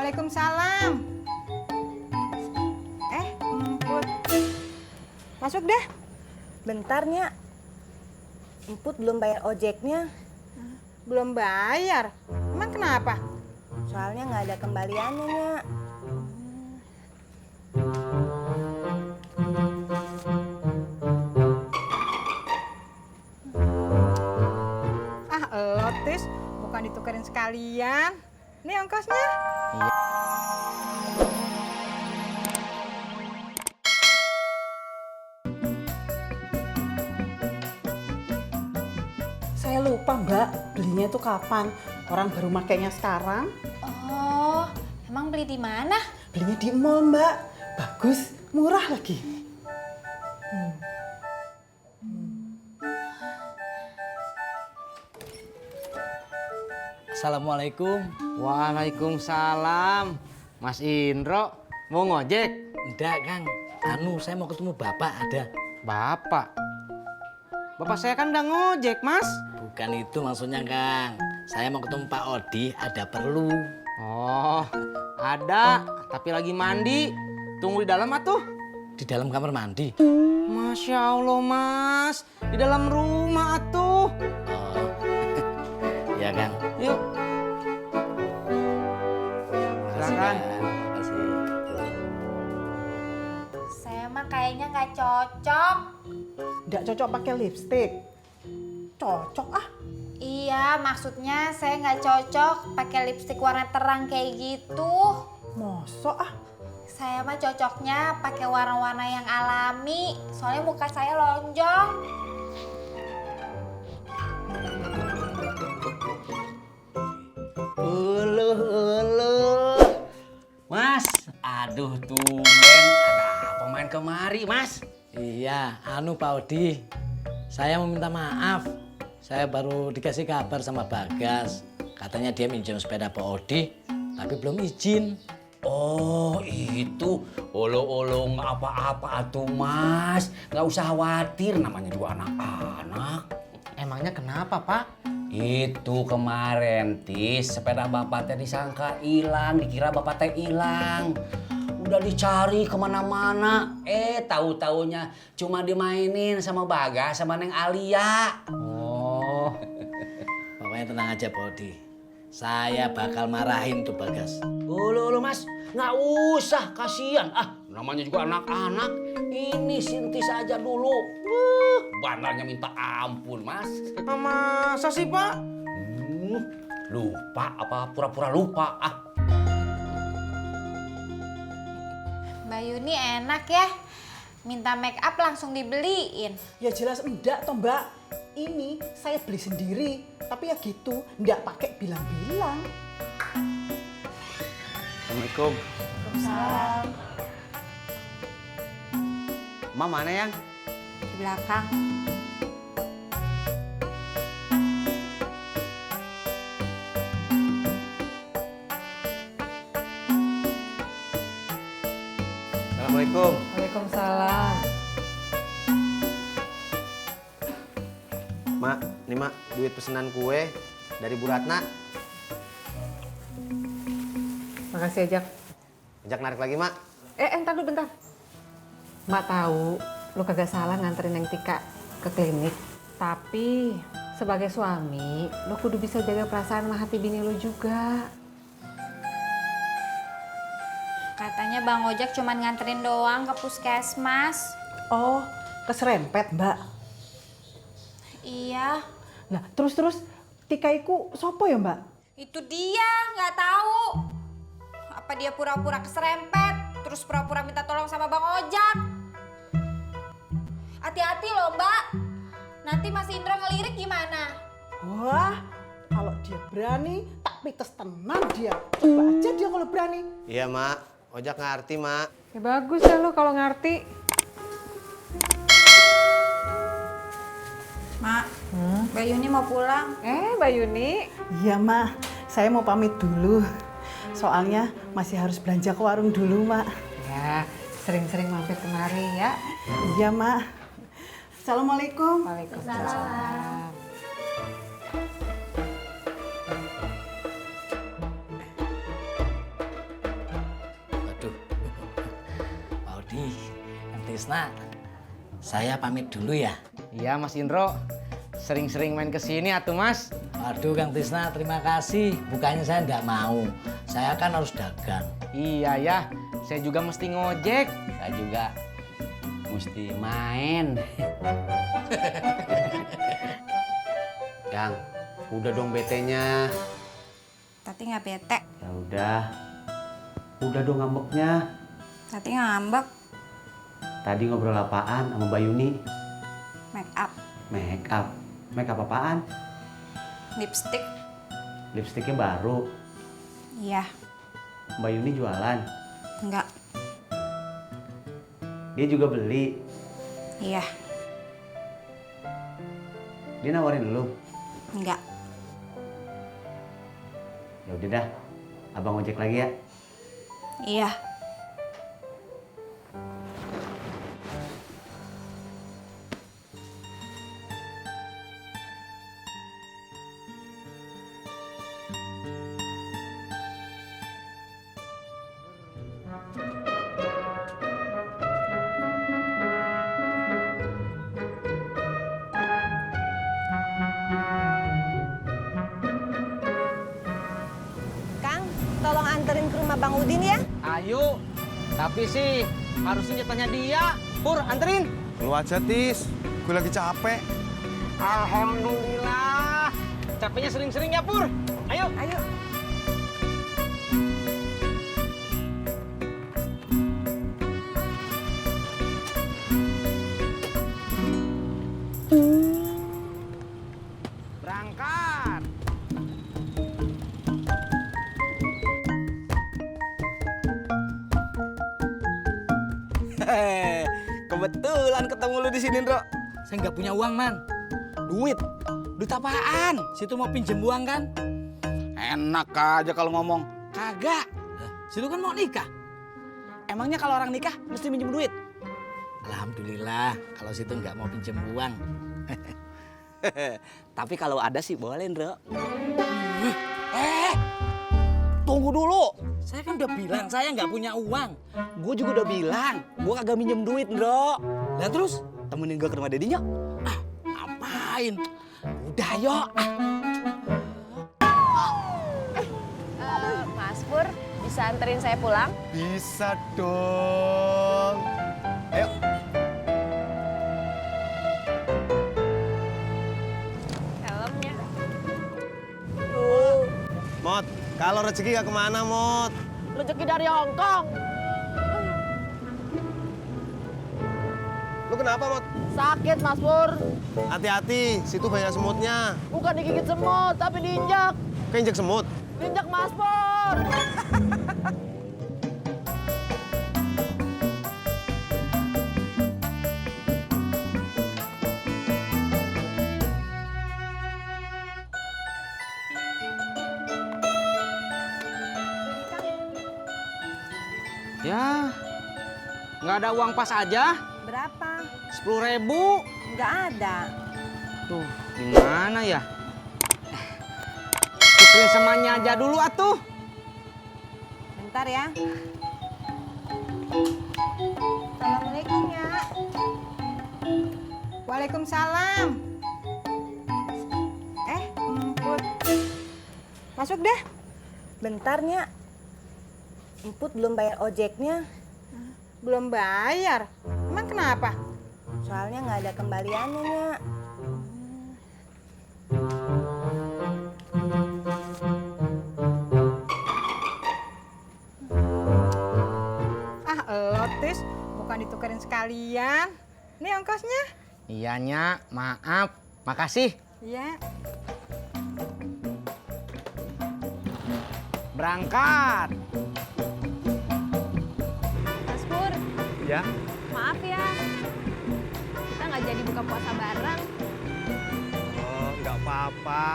Waalaikumsalam. Emput. Masuk deh. Bentar, Nya. Emput belum bayar ojeknya. Belum bayar. Emang kenapa? Soalnya nggak ada kembaliannya, Nya. Lo Tis, bukan ditukerin sekalian. Nih ongkosnya. Saya lupa Mbak, belinya itu kapan? Orang baru makainya sekarang. Oh, emang beli di mana? Belinya di mall Mbak, bagus, murah lagi. Assalamualaikum. Waalaikumsalam. Mas Indro, mau ngojek? Enggak, Kang. Saya mau ketemu Bapak ada. Bapak? Bapak saya kan udah ngojek, Mas. Bukan itu maksudnya, Kang. Saya mau ketemu Pak Odi, ada perlu. Oh, ada, tapi lagi mandi. Tunggu di dalam atuh. Di dalam kamar mandi. Masya Allah, Mas. Di dalam rumah atuh. Oh. Ya, Kang. Yuk. Makasih, Silakan. Kang. Makasih. Saya mah kayaknya nggak cocok. Nggak cocok pakai lipstick. Cocok ah. Iya, maksudnya saya nggak cocok pakai lipstik warna terang kayak gitu. Mosok ah. Saya mah cocoknya pakai warna-warna yang alami. Soalnya muka saya lonjong. Mas, aduh tumben ada apa main kemari, Mas? Iya, Pak Odi. Saya mau minta maaf. Saya baru dikasih kabar sama Bagas. Katanya dia minjem sepeda Pak Odi, tapi belum izin. Oh, itu. Olo-olo nggak apa-apa tuh, Mas. Nggak usah khawatir, namanya juga anak-anak. Emangnya kenapa, Pak? Itu kemarin, Tis, sepeda bapak teh disangka hilang, dikira bapak teh hilang. Udah dicari kemana-mana, tahu-taunya cuma dimainin sama Bagas sama Neng Alia. Oh, Pokoknya tenang aja, Bodi. Saya bakal marahin tuh Bagas. Ulu, Mas, nggak usah, kasihan. Namanya juga anak-anak. Ini Sintis aja dulu. Bandarnya minta ampun, Mas. masa sih, Pak? Lupa apa pura-pura lupa? Mbak Yuni enak ya. Minta make up langsung dibeliin. Ya jelas enggak toh Mbak. Ini saya beli sendiri. Tapi ya gitu, enggak pakai bilang-bilang. Assalamualaikum. Salam. Ma mana yang? Di belakang. Assalamualaikum. Waalaikumsalam. Mak, ini Mak, duit pesanan kue dari Bu Ratna. Makasih Ajak. Ajak narik lagi, Mak. Entar dulu bentar. Mak tahu lu kagak salah nganterin Neng Tika ke klinik. Tapi sebagai suami, lu kudu bisa jaga perasaan sama hati bini lu juga. Katanya Bang Ojak cuman nganterin doang ke puskesmas. Oh, keserempet Mbak. Iya. Nah, terus tikaiku sopo ya Mbak? Itu dia, nggak tahu. Apa dia pura-pura keserempet, terus pura-pura minta tolong sama Bang Ojak. Hati-hati loh Mbak, nanti Mas Indro ngelirik gimana? Wah, kalau dia berani, tak pites tenan dia. Coba aja dia kalau berani. Iya, Mak. Ojak ngerti, Mak. Ya bagus ya lu kalau ngerti. Mak, Mbak Yuni mau pulang. Mbak Yuni. Iya, Ma. Saya mau pamit dulu. Soalnya masih harus belanja ke warung dulu, Mak. Ya, sering-sering mampir kemari ya. Iya, Ma. Assalamualaikum. Waalaikumsalam. Tisna, saya pamit dulu ya. Iya Mas Indro, sering-sering main ke sini atuh Mas. Aduh Kang Tisna, terima kasih. Bukannya saya nggak mau, saya kan harus dagang. Iya ya, saya juga mesti ngojek. Saya juga mesti main. Yang, udah dong betenya. Tati nggak bete. Ya udah dong ngambeknya. Tati nggak ngambek. Tadi ngobrol apaan sama Mbak Yuni? Make up, Make up apaan? lipstick. Lipstiknya baru. Iya, Mbak Yuni jualan. enggak. Dia juga beli. Iya, Dia nawarin lu. enggak. Ya udah dah, abang ojek lagi ya. Iya. Kang, tolong anterin ke rumah Bang Udin ya. Ayo, tapi sih harusnya nyatanya dia. Pur, anterin. Lu aja, Tis. Gue lagi capek. Alhamdulillah. Capeknya sering-sering ya Pur. Ayo. Ayo. Berangkat. Kebetulan ketemu lu di sini, Ndro. Saya nggak punya uang, Man. Duit? Duit apaan? Situ mau pinjem uang kan? Enak aja kalau ngomong. Kagak. Situ kan mau nikah. Emangnya kalau orang nikah mesti minjem duit? Alhamdulillah, kalau situ nggak mau pinjem uang. Tapi kalau ada sih boleh, Ndro. Tunggu dulu. Saya kan udah bilang saya nggak punya uang. Gue juga udah bilang, gue kagak minjem duit, Ndro. Lah terus? Temenin gue ke rumah dedinya. Ngapain? Udah yuk. Mas Pur, bisa anterin saya pulang? Bisa dong. Ayo. Helmnya. Mot, kalau rezeki gak kemana, Mot? Rezeki dari Hongkong. Lu kenapa, Mot? Sakit, Mas Pur. Hati-hati, situ banyak semutnya. Bukan digigit semut, tapi diinjak. Keinjek semut. Diinjak Mas Pur. Ya, nggak ada uang pas aja. Berapa? 10.000. Nggak ada. Tuh, gimana ya? Tukerin semuanya aja dulu atuh. Bentar ya. Assalamualaikum ya. Waalaikumsalam. Emput. Masuk dah. Bentar, Nya. Emput belum bayar ojeknya. Belum bayar. Emang kenapa? Soalnya nggak ada kembaliannya, Nya. Tis, bukan ditukerin sekalian. Ini ongkosnya. Iya, Nya. Maaf. Makasih. Iya. Berangkat. Mas Pur, Ya? maaf ya. Kita nggak jadi buka puasa bareng. Oh, nggak apa-apa.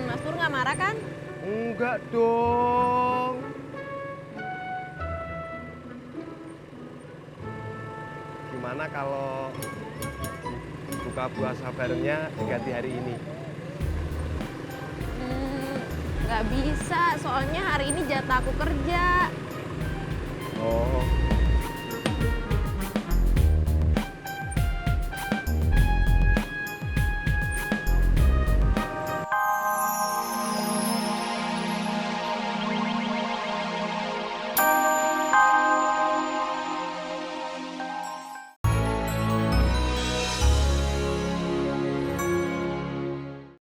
Mas Pur nggak marah kan? Enggak dong. Gimana kalau buka puasa barengnya diganti hari ini? Nggak bisa, soalnya hari ini jatah aku kerja. Oh,